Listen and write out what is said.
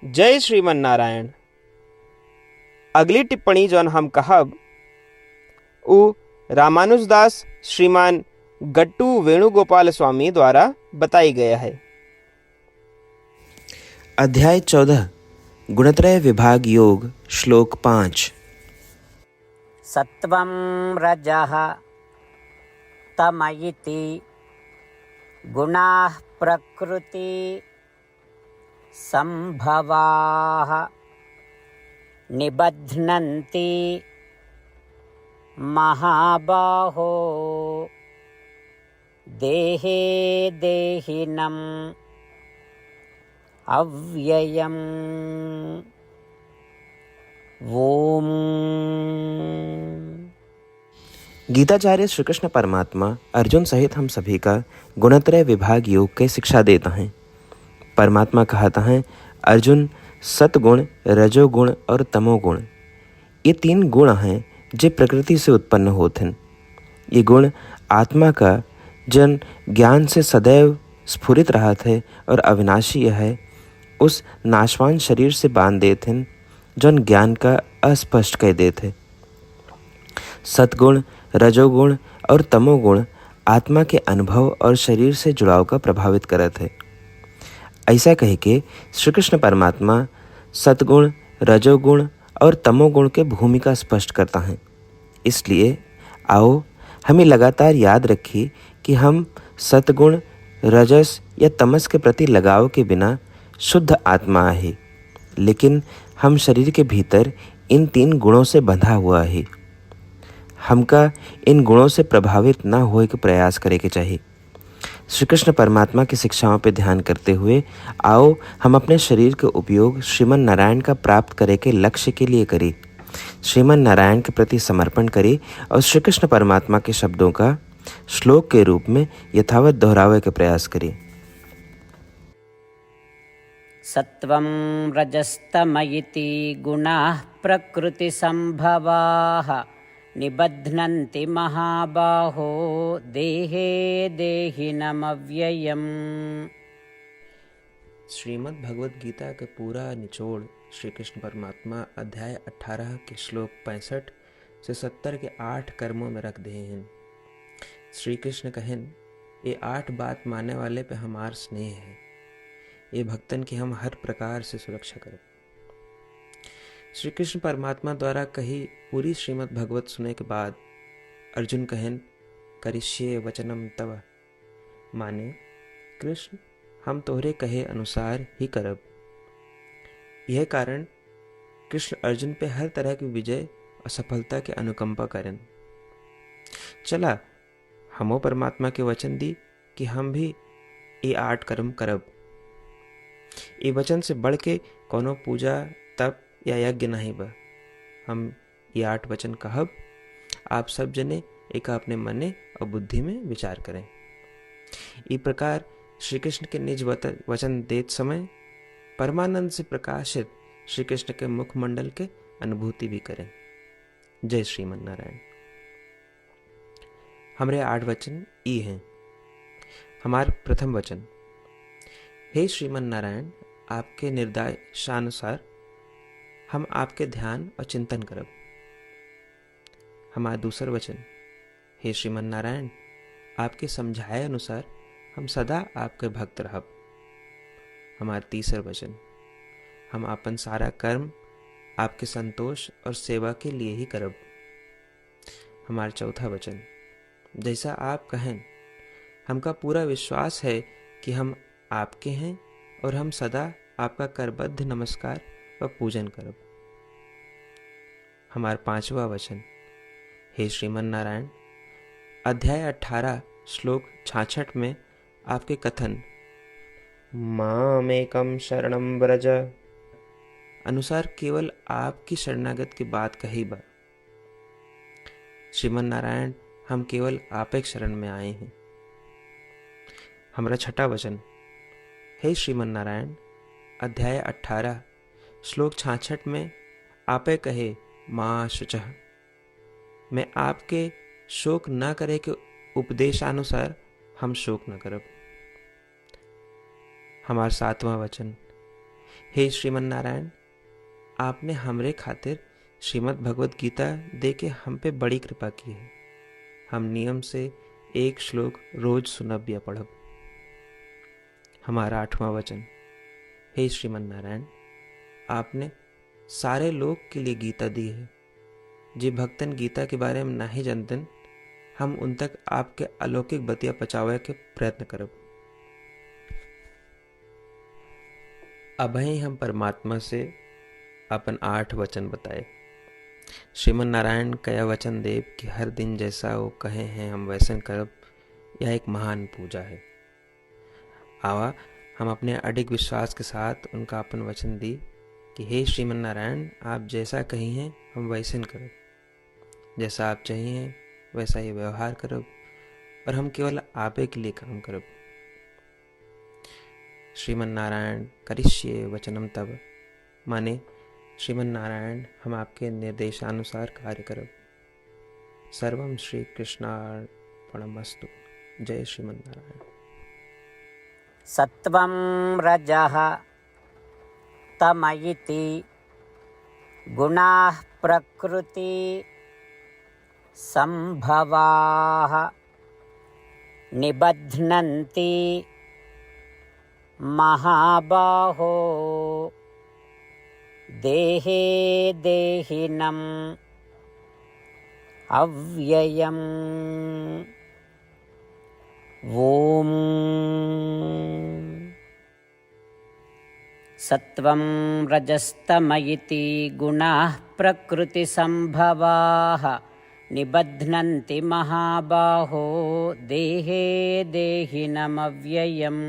जय श्रीमन नारायण। अगली टिप्पणी जौन हम कहब उ रामानुजदास श्रीमान गट्टू वेणुगोपाल स्वामी द्वारा बताई गया है। अध्याय 14 गुणत्रय विभाग योग श्लोक 5। सत्वं रजः तम इति गुणाः प्रकृति संभवाः निबध्नन्ति महाबाहो देहे देहिनम् अव्ययम्। ओम। गीताचार्य श्री कृष्ण परमात्मा अर्जुन सहित हम सभी का गुणत्रय विभाग योग के शिक्षा देता है। परमात्मा कहता है, अर्जुन सतगुण, रजोगुण और तमोगुण ये 3 गुण हैं जो प्रकृति से उत्पन्न होते हैं। ये गुण आत्मा का जन ज्ञान से सदैव स्फुरित रहत है और अविनाशी है उस नाशवान शरीर से बांध देते हैं जौन ज्ञान का अस्पष्ट कह देते। सतगुण, रजोगुण और तमोगुण आत्मा के अनुभव और शरीर से जुड़ाव का प्रभावित करत है। ऐसा कह के श्री कृष्ण परमात्मा सतगुण, रजोगुण और तमोगुण के भूमिका स्पष्ट करता है। इसलिए आओ हमें लगातार याद रखिए कि हम सतगुण, रजस या तमस के प्रति लगाव के बिना शुद्ध आत्मा है, लेकिन हम शरीर के भीतर इन 3 गुणों से बंधा हुआ है। हमका इन गुणों से प्रभावित न होए के प्रयास करे के चाहिए। श्री कृष्ण परमात्मा की शिक्षाओं पर ध्यान करते हुए आओ हम अपने शरीर के उपयोग श्रीमन नारायण का प्राप्त करे के लक्ष्य के लिए करें, श्रीमन नारायण के प्रति समर्पण करें और श्री कृष्ण परमात्मा के शब्दों का श्लोक के रूप में यथावत दोहरावे के प्रयास करें। सत्वं रजस्तम इति गुणाः प्रकृति संभवाः निबध्नन्ति महाबाहो देहे देहिनम् अव्ययम्। श्रीमद् भगवद गीता का पूरा निचोड़ श्री कृष्ण परमात्मा अध्याय 18 के श्लोक 65 से 70 के 8 कर्मों में रख दे हैं। श्री कृष्ण कहन, ये 8 बात मानने वाले पे हमार स्नेह है, ये भक्तन की हम हर प्रकार से सुरक्षा करें। श्री कृष्ण परमात्मा द्वारा कही पूरी श्रीमद् भगवत सुने के बाद अर्जुन कहन, करिष्ये वचनम तव, माने कृष्ण हम तोहरे कहे अनुसार ही करब। यह कारण कृष्ण अर्जुन पे हर तरह की विजय और सफलता के अनुकंपा करें। चला हमो परमात्मा के वचन दी कि हम भी ये 8 कर्म करब। ये वचन से बढ़ के कोनो पूजा, तप या यज्ञ नहीं बा। हम ये 8 वचन कहब, आप सब जने एक अपने मने और बुद्धि में विचार करें। इस प्रकार श्री कृष्ण के निज वचन देत समय परमानंद से प्रकाशित श्री कृष्ण के मुखमंडल के अनुभूति भी करें। जय श्रीमन नारायण। हमारे 8 वचन ई हैं। हमार प्रथम वचन, हे श्रीमन नारायण, आपके निर्देशानुसार हम आपके ध्यान और चिंतन करब। हमारा दूसर वचन, हे श्रीमन नारायण, आपके समझाए अनुसार हम सदा आपके भक्त रहब। हमारा तीसर वचन, हम अपन सारा कर्म आपके संतोष और सेवा के लिए ही करब। हमारा चौथा वचन, जैसा आप कहें, हमका पूरा विश्वास है कि हम आपके हैं और हम सदा आपका करबद्ध नमस्कार व पूजन करब। हमारा 5वां वचन, हे श्रीमन नारायण, अध्याय 18 श्लोक 66 में आपके कथन मामेकम शरणम व्रज अनुसार केवल आपकी शरणागत की बात कही बा। श्रीमन नारायण, हम केवल आप एक शरण में आए हैं। हमारा 6वां वचन, हे श्रीमन नारायण, अध्याय 18 श्लोक 66 में आपे कहे माँ शुचः, मैं आपके शोक न करे के उपदेशानुसार हम शोक न करब। हमारा 7वां वचन, हे श्रीमन नारायण, आपने हमरे खातिर श्रीमद् भगवत गीता दे के हम पे बड़ी कृपा की है। हम नियम से एक श्लोक रोज सुनब या पढ़ब। हमारा 8वां वचन। हे श्रीमन नारायण, आपने सारे लोग के लिए गीता दी है। जे भक्तन गीता के बारे में नहीं जानतन, हम उन तक आपके अलौकिक बतिया पहुंचावे के प्रयत्न करब। अभय हम परमात्मा से अपन 8 वचन बताए। श्रीमन नारायण कया वचन देव कि हर दिन जैसा वो कहे हैं हम वैसन करब, यह एक महान पूजा है। आवा हम अपने अडिग विश्वास के साथ उनका अपन वचन दी कि हे श्रीमन नारायण, आप जैसा कही हैं हम वैसन करब, जैसा आप चाहिए वैसा ही व्यवहार करब, और हम केवल आपे के लिए काम करब। श्रीमन नारायण करिष्ये वचनम तब, माने श्रीमन नारायण हम आपके निर्देशानुसार कार्य करब। सर्वम श्री कृष्णार्पणमस्तु। जय श्रीमन नारायण। सत्वं रजः तमयिति गुणाः प्रकृति संभवाः निबध्नन्ति महाबाहो देहे देहिनम् अव्ययम्। ॐ सत्वं रजस्तमयिति गुणाः प्रकृतिसम्भवाः निबध्नन्ति महाबाहो देहे देहिनमव्ययम्।